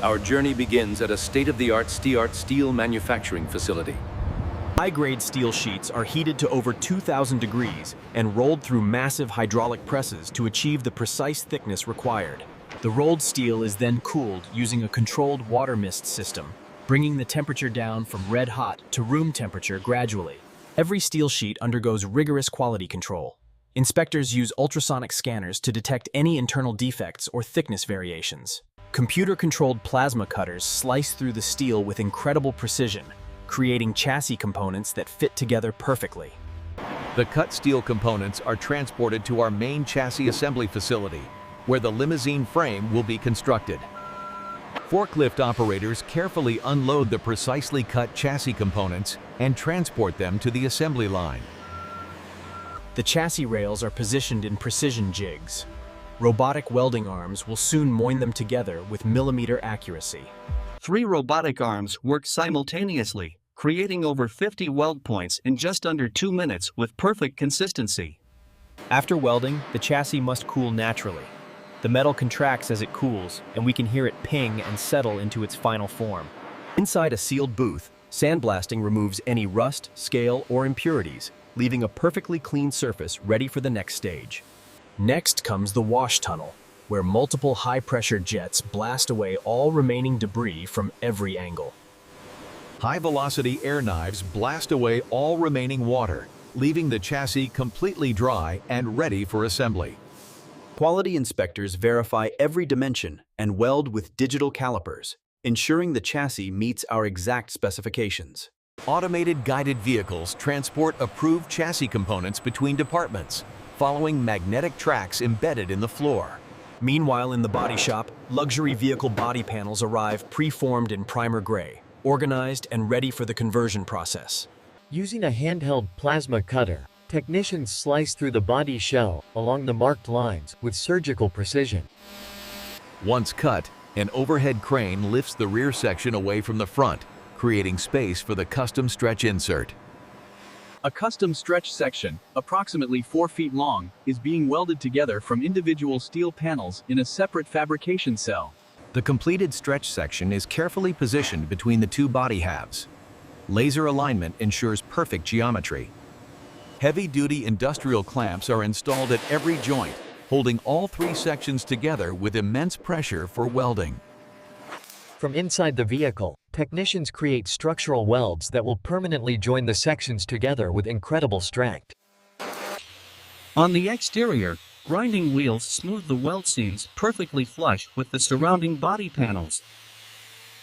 Our journey begins at a state-of-the-art steel manufacturing facility. High-grade steel sheets are heated to over 2,000 degrees and rolled through massive hydraulic presses to achieve the precise thickness required. The rolled steel is then cooled using a controlled water mist system, bringing the temperature down from red hot to room temperature gradually. Every steel sheet undergoes rigorous quality control. Inspectors use ultrasonic scanners to detect any internal defects or thickness variations. Computer-controlled plasma cutters slice through the steel with incredible precision, creating chassis components that fit together perfectly. The cut steel components are transported to our main chassis assembly facility, where the limousine frame will be constructed. Forklift operators carefully unload the precisely cut chassis components and transport them to the assembly line. The chassis rails are positioned in precision jigs. Robotic welding arms will soon moin them together with millimeter accuracy. 3 robotic arms work simultaneously, creating over 50 weld points in just under 2 minutes with perfect consistency. After welding, the chassis must cool naturally. The metal contracts as it cools, and we can hear it ping and settle into its final form. Inside a sealed booth, sandblasting removes any rust, scale, or impurities, leaving a perfectly clean surface ready for the next stage. Next comes the wash tunnel, where multiple high-pressure jets blast away all remaining debris from every angle. High-velocity air knives blast away all remaining water, leaving the chassis completely dry and ready for assembly. Quality inspectors verify every dimension and weld with digital calipers, ensuring the chassis meets our exact specifications. Automated guided vehicles transport approved chassis components between departments, following magnetic tracks embedded in the floor. Meanwhile, in the body shop, luxury vehicle body panels arrive pre-formed in primer gray, organized and ready for the conversion process. Using a handheld plasma cutter, technicians slice through the body shell along the marked lines with surgical precision. Once cut, an overhead crane lifts the rear section away from the front, creating space for the custom stretch insert. A custom stretch section, approximately 4 feet long, is being welded together from individual steel panels in a separate fabrication cell. The completed stretch section is carefully positioned between the 2 body halves. Laser alignment ensures perfect geometry. Heavy-duty industrial clamps are installed at every joint, holding all 3 sections together with immense pressure for welding. From inside the vehicle, technicians create structural welds that will permanently join the sections together with incredible strength. On the exterior, grinding wheels smooth the weld seams perfectly flush with the surrounding body panels.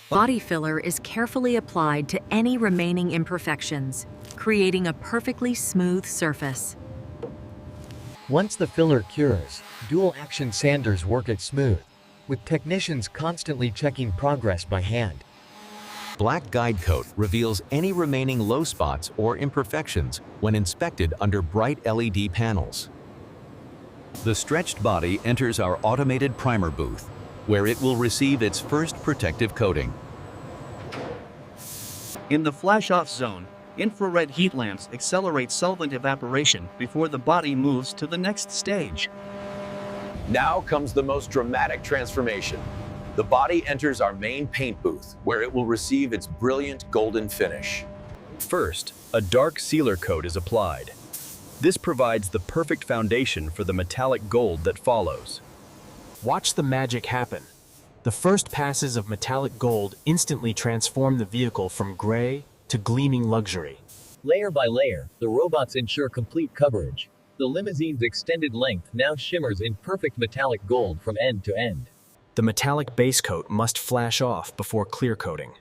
Body filler is carefully applied to any remaining imperfections, creating a perfectly smooth surface. Once the filler cures, dual-action sanders work it smooth, with technicians constantly checking progress by hand. Black guide coat reveals any remaining low spots or imperfections when inspected under bright LED panels. The stretched body enters our automated primer booth, where it will receive its first protective coating. In the flash-off zone, infrared heat lamps accelerate solvent evaporation before the body moves to the next stage. Now comes the most dramatic transformation. The body enters our main paint booth, where it will receive its brilliant golden finish. First, a dark sealer coat is applied. This provides the perfect foundation for the metallic gold that follows. Watch the magic happen. The first passes of metallic gold instantly transform the vehicle from gray to gleaming luxury. Layer by layer, the robots ensure complete coverage. The limousine's extended length now shimmers in perfect metallic gold from end to end. The metallic base coat must flash off before clear coating.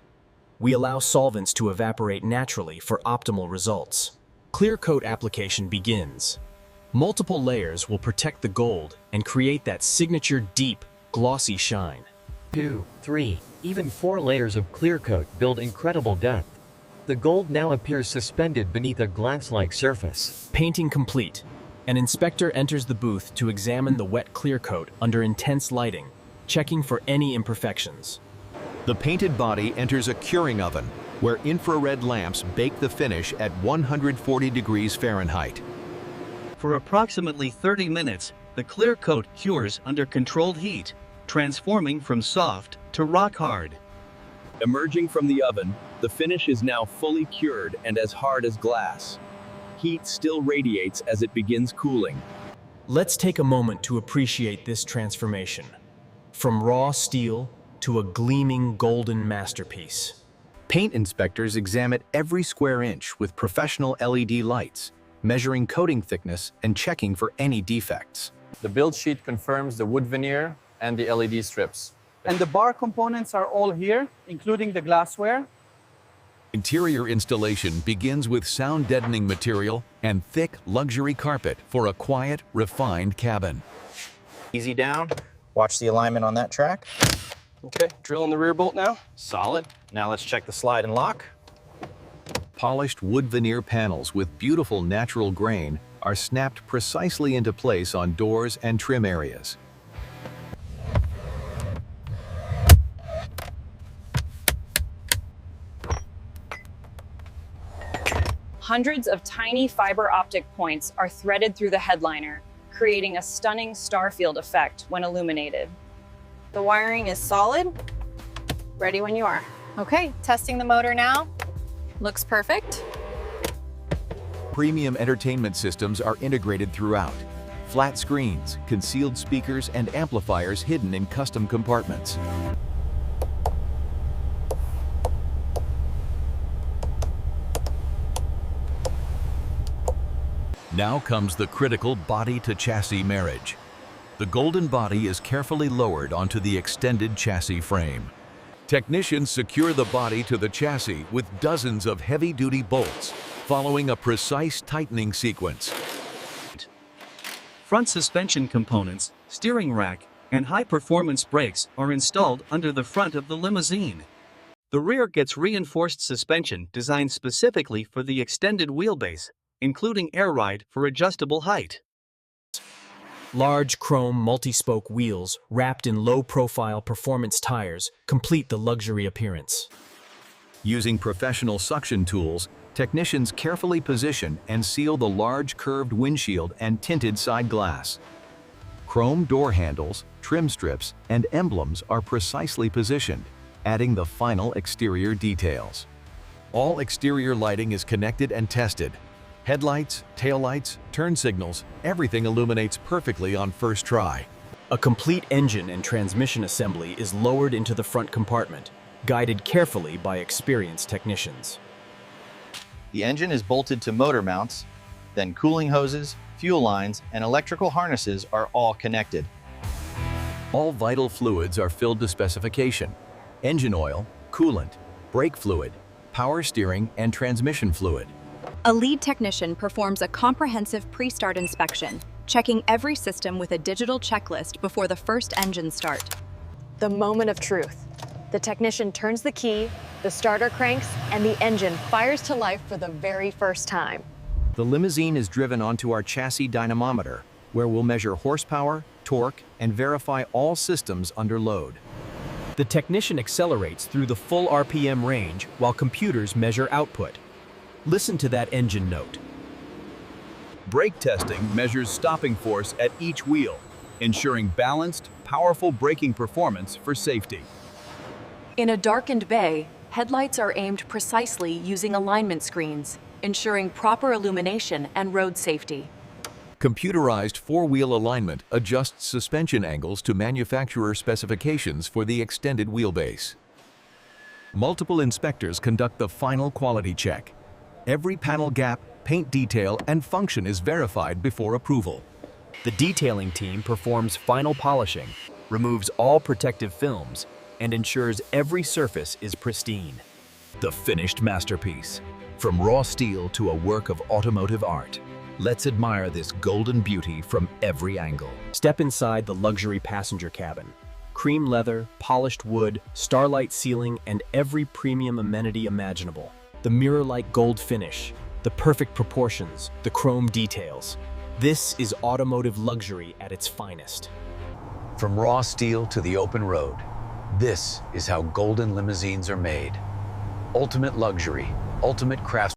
We allow solvents to evaporate naturally for optimal results. Clear coat application begins. Multiple layers will protect the gold and create that signature deep, glossy shine. 2, 3, even 4 layers of clear coat build incredible depth. The gold now appears suspended beneath a glass-like surface. Painting complete. An inspector enters the booth to examine the wet clear coat under intense lighting, checking for any imperfections. The painted body enters a curing oven, where infrared lamps bake the finish at 140 degrees Fahrenheit. For approximately 30 minutes, the clear coat cures under controlled heat, transforming from soft to rock hard. Emerging from the oven, the finish is now fully cured and as hard as glass. Heat still radiates as it begins cooling. Let's take a moment to appreciate this transformation. From raw steel to a gleaming golden masterpiece. Paint inspectors examine every square inch with professional LED lights, measuring coating thickness and checking for any defects. The build sheet confirms the wood veneer and the LED strips. And the bar components are all here, including the glassware. Interior installation begins with sound-deadening material and thick luxury carpet for a quiet, refined cabin. Easy down. Watch the alignment on that track. Okay, drilling the rear bolt now. Solid. Now let's check the slide and lock. Polished wood veneer panels with beautiful natural grain are snapped precisely into place on doors and trim areas. Hundreds of tiny fiber optic points are threaded through the headliner, creating a stunning star field effect when illuminated. The wiring is solid. Ready when you are. Okay, testing the motor now. Looks perfect. Premium entertainment systems are integrated throughout. Flat screens, concealed speakers, and amplifiers hidden in custom compartments. Now comes the critical body-to-chassis marriage. The golden body is carefully lowered onto the extended chassis frame. Technicians secure the body to the chassis with dozens of heavy-duty bolts, following a precise tightening sequence. Front suspension components, steering rack, and high-performance brakes are installed under the front of the Limousine. The rear gets reinforced suspension designed specifically for the extended wheelbase, including air ride for adjustable height. Large chrome multi-spoke wheels wrapped in low-profile performance tires complete the luxury appearance. Using professional suction tools, technicians carefully position and seal the large curved windshield and tinted side glass. Chrome door handles, trim strips, and emblems are precisely positioned, adding the final exterior details. All exterior lighting is connected and tested. Headlights, taillights, turn signals, everything illuminates perfectly on first try. A complete engine and transmission assembly is lowered into the front compartment, guided carefully by experienced technicians. The engine is bolted to motor mounts, then cooling hoses, fuel lines, and electrical harnesses are all connected. All vital fluids are filled to specification: engine oil, coolant, brake fluid, power steering, and transmission fluid. A lead technician performs a comprehensive pre-start inspection, checking every system with a digital checklist before the first engine start. The moment of truth. The technician turns the key, the starter cranks, and the engine fires to life for the very first time. The Limousine is driven onto our chassis dynamometer, where we'll measure horsepower, torque, and verify all systems under load. The technician accelerates through the full RPM range while computers measure output. Listen to that engine note. Brake testing measures stopping force at each wheel, ensuring balanced, powerful braking performance for safety. In a darkened bay, headlights are aimed precisely using alignment screens, ensuring proper illumination and road safety. Computerized four-wheel alignment adjusts suspension angles to manufacturer specifications for the extended wheelbase. Multiple inspectors conduct the final quality check. Every panel gap, paint detail, and function is verified before approval. The detailing team performs final polishing, removes all protective films, and ensures every surface is pristine. The finished masterpiece. From raw steel to a work of automotive art. Let's admire this golden beauty from every angle. Step inside the luxury passenger cabin. Cream leather, polished wood, starlight ceiling, and every premium amenity imaginable. The mirror-like gold finish, the perfect proportions, the chrome details. This is automotive luxury at its finest. From raw steel to the open road, this is how golden limousines are made. Ultimate luxury, ultimate craftsmanship.